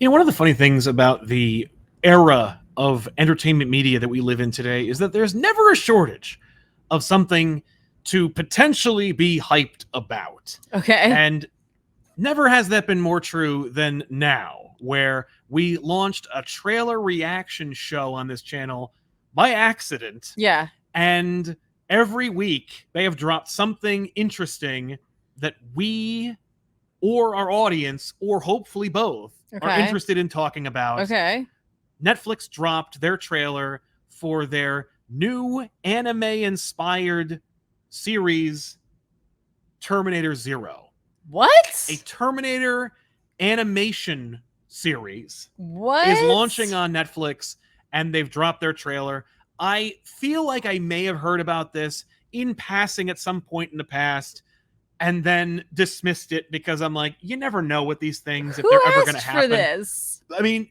One of the funny things about the era of entertainment media that we live in today is that there's never a shortage of something to potentially be hyped about. Okay. And never has that been more true than now, where we launched a trailer reaction show on this channel by accident. Yeah. And every week they have dropped something interesting that we or our audience, or hopefully both, are interested in talking about. Okay. Netflix dropped their trailer for their new anime-inspired series, Terminator Zero. What? A Terminator animation series What? is launching on Netflix, and they've dropped their trailer. I feel like I may have heard about this in passing at some point in the past, and then dismissed it because I'm like, you never know with these things if they're ever going to happen. For this? I mean,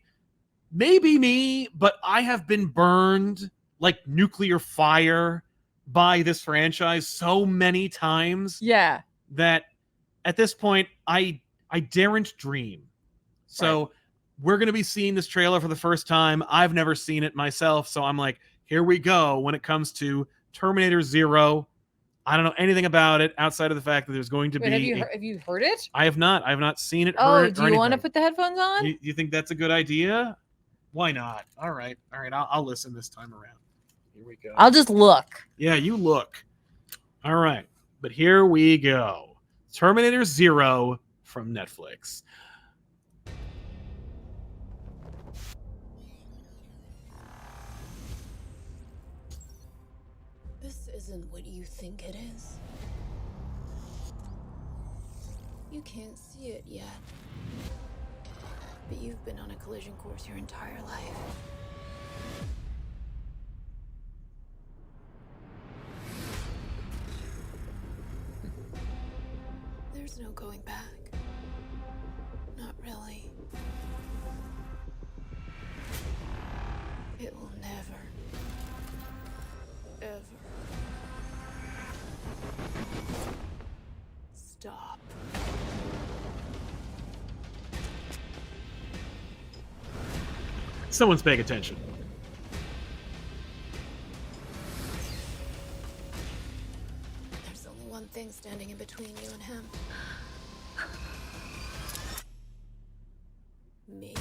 maybe me, but I have been burned like nuclear fire by this franchise so many times. Yeah. That at this point, I daren't dream. So we're going to be seeing this trailer for the first time. I've never seen it myself, so I'm like, here we go when it comes to Terminator Zero. I don't know anything about it outside of the fact that there's going to be. Have you heard it? I have not. I have not seen it. Oh, heard it, do you want to put the headphones on? You think that's a good idea? Why not? All right. I'll listen this time around. Here we go. I'll just look. Yeah, you look. All right, but here we go. Terminator Zero from Netflix. Isn't what you think it is. You can't see it yet, but you've been on a collision course your entire life. There's no going back. Not really. It will never, ever stop. Someone's paying attention. There's only one thing standing in between you and him. Me.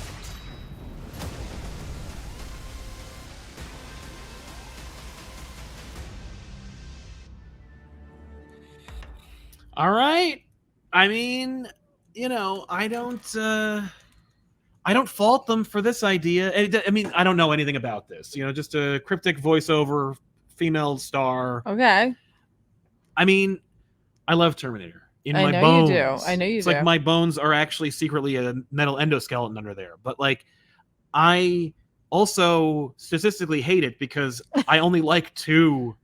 All right. I mean, I don't fault them for this idea. I mean, I don't know anything about this. Just a cryptic voiceover, female star. Okay. I mean, I love Terminator. I know bones. you do. I know you do. It's like my bones are actually secretly a metal endoskeleton under there. But like, I also statistically hate it because I only like two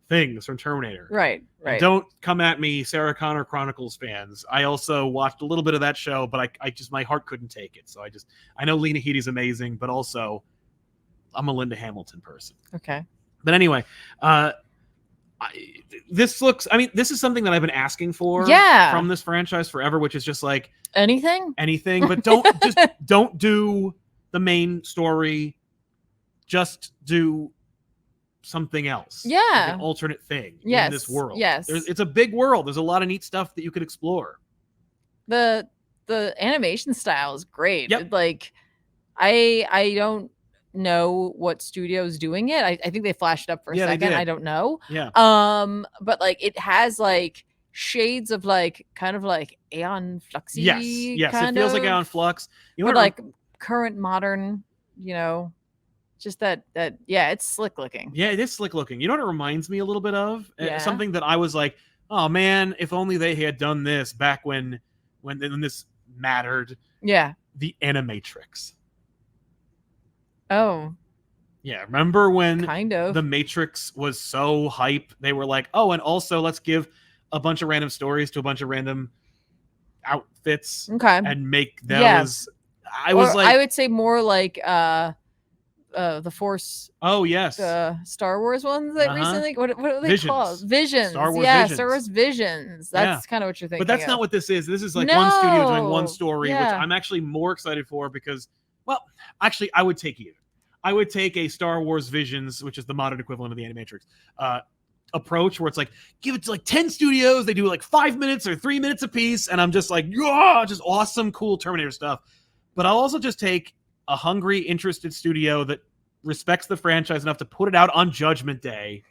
things from Terminator. Right. And don't come at me, Sarah Connor Chronicles fans. I also watched a little bit of that show, but I just, my heart couldn't take it. So I know Lena Headey's amazing, but also I'm a Linda Hamilton person. Okay. But anyway, this is something that I've been asking for from this franchise forever, which is just like anything, but don't do the main story. Just do something else. Yeah. Like an alternate thing in this world. Yes. It's a big world. There's a lot of neat stuff that you could explore. The animation style is great. Yep. Like I don't know what studio's doing it. I think they flashed up for a second. I don't know. Yeah. But like it has like shades of like kind of like Aeon Fluxy. Yes. It feels like Aeon Flux. But like current modern, just that it's slick looking. Yeah, it is slick looking. You know what it reminds me a little bit of? Something that I was like, oh man, if only they had done this back when this mattered. Yeah. The Animatrix. Oh. Yeah, remember when kind of the Matrix was so hype? They were like, oh, and also let's give a bunch of random stories to a bunch of random outfits and make those. I would say more like the Force. Oh yes. The Star Wars ones that recently. What are they Visions. called? Visions. Star Wars yeah, Visions. Star Wars Visions. That's kind of what you're thinking. But that's of. not what this is. This is like one studio doing one No. story, which Yeah. I'm actually more excited for because, well, actually, I would take either. I would take a Star Wars Visions, which is the modern equivalent of the Animatrix, approach where it's like, give it to like 10 studios. They do like 5 minutes or 3 minutes a piece. And I'm just like, yeah, just awesome, cool Terminator stuff. But I'll also just take a hungry, interested studio that respects the franchise enough to put it out on Judgment Day.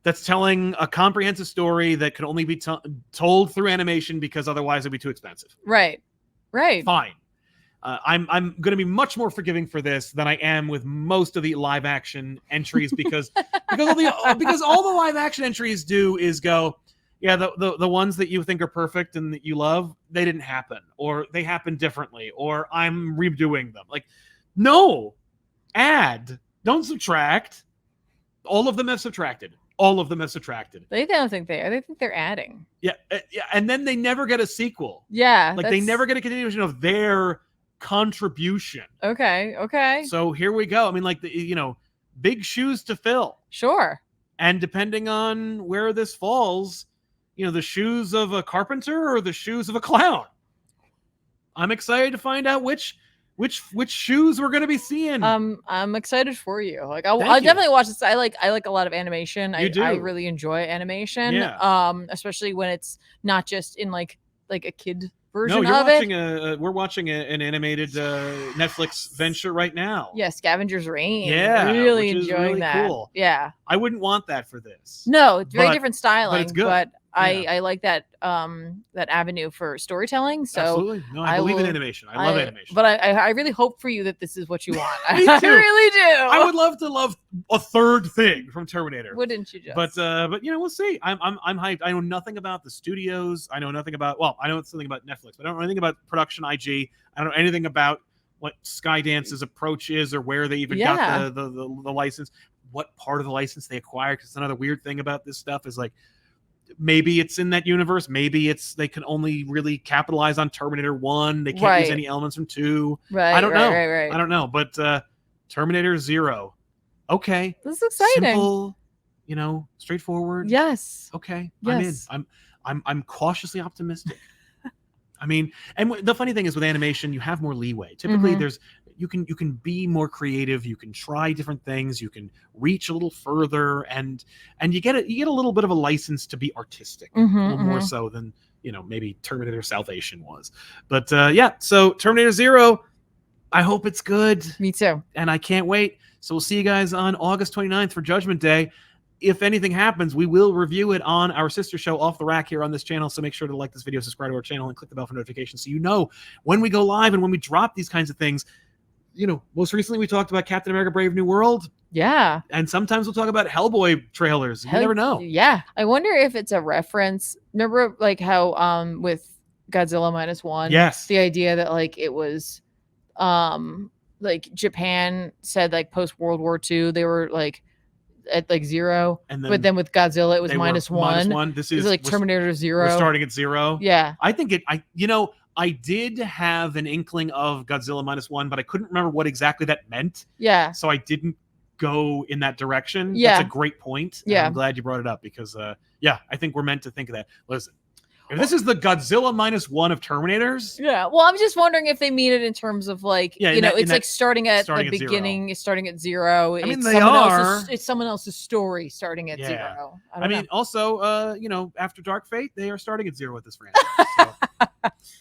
That's telling a comprehensive story that can only be told through animation because otherwise it'd be too expensive. Right. Fine. I'm going to be much more forgiving for this than I am with most of the live action entries because all the live action entries do is go, yeah, the ones that you think are perfect and that you love, they didn't happen, or they happened differently, or I'm redoing them. Like, no, add, don't subtract. All of them have subtracted. They don't think they are. They think they're adding. Yeah, and then they never get a sequel. Yeah, like they never get a continuation of their contribution. Okay. So here we go. I mean, like big shoes to fill. Sure. And depending on where this falls, the shoes of a carpenter or the shoes of a clown. I'm excited to find out which shoes we're going to be seeing. I'm excited for you. Like I'll Thank you. definitely watch this. I like a lot of animation. You do. I really enjoy animation. Yeah. Especially when it's not just in like a kid version No, you're of watching it. we're watching an animated Netflix venture right now. Yeah, Scavenger's Reign. Yeah, really which is enjoying really that. cool. Yeah. I wouldn't want that for this. No, it's very But- different styling. but it's good. But Yeah. I like that that avenue for storytelling. So Absolutely. No, I believe in animation. I love animation. But I really hope for you that this is what you want. Me I too. really do. I would love to love a third thing from Terminator. Wouldn't you just? But we'll see. I'm hyped. I know nothing about the studios. I know nothing about I know something about Netflix, but I don't know anything about production IG. I don't know anything about what Skydance's approach is or where they even got the license, what part of the license they acquired. Because another weird thing about this stuff is like maybe it's in that universe, maybe they can only really capitalize on Terminator 1. They can't use any elements from 2. Right. I don't know. Right. I don't know. But Terminator 0. Okay. This is exciting. Simple, straightforward. Yes. Okay. Yes. I'm in. I'm cautiously optimistic. I mean, and the funny thing is with animation, you have more leeway. Typically you can be more creative, you can try different things, you can reach a little further, and you get a little bit of a license to be artistic, a little more so than maybe Terminator Salvation was. But so Terminator 0, I hope it's good. Me too. And I can't wait. So we'll see you guys on August 29th for Judgment Day. If anything happens, we will review it on our sister show Off the Rack here on this channel. So make sure to like this video, subscribe to our channel, and click the bell for notifications so you know when we go live and when we drop these kinds of things. Most recently we talked about Captain America Brave New World. Yeah. And sometimes we'll talk about Hellboy trailers. You never know. Yeah. I wonder if it's a reference. Remember like how with Godzilla -1? Yes. The idea that like it was like Japan said like post World War II they were like at like 0, but then with Godzilla it was -1. This is like Terminator 0. We're starting at 0. Yeah. I think I did have an inkling of Godzilla -1, but I couldn't remember what exactly that meant. Yeah. So I didn't go in that direction. Yeah. That's a great point. Yeah. I'm glad you brought it up because, I think we're meant to think of that. Listen, if this is the Godzilla -1 of Terminators. Yeah. Well, I'm just wondering if they mean it in terms of like, it's like starting at the beginning, starting at 0. I mean, It's someone else's story starting at 0. I mean, also, After Dark Fate, they are starting at 0 with this franchise. So.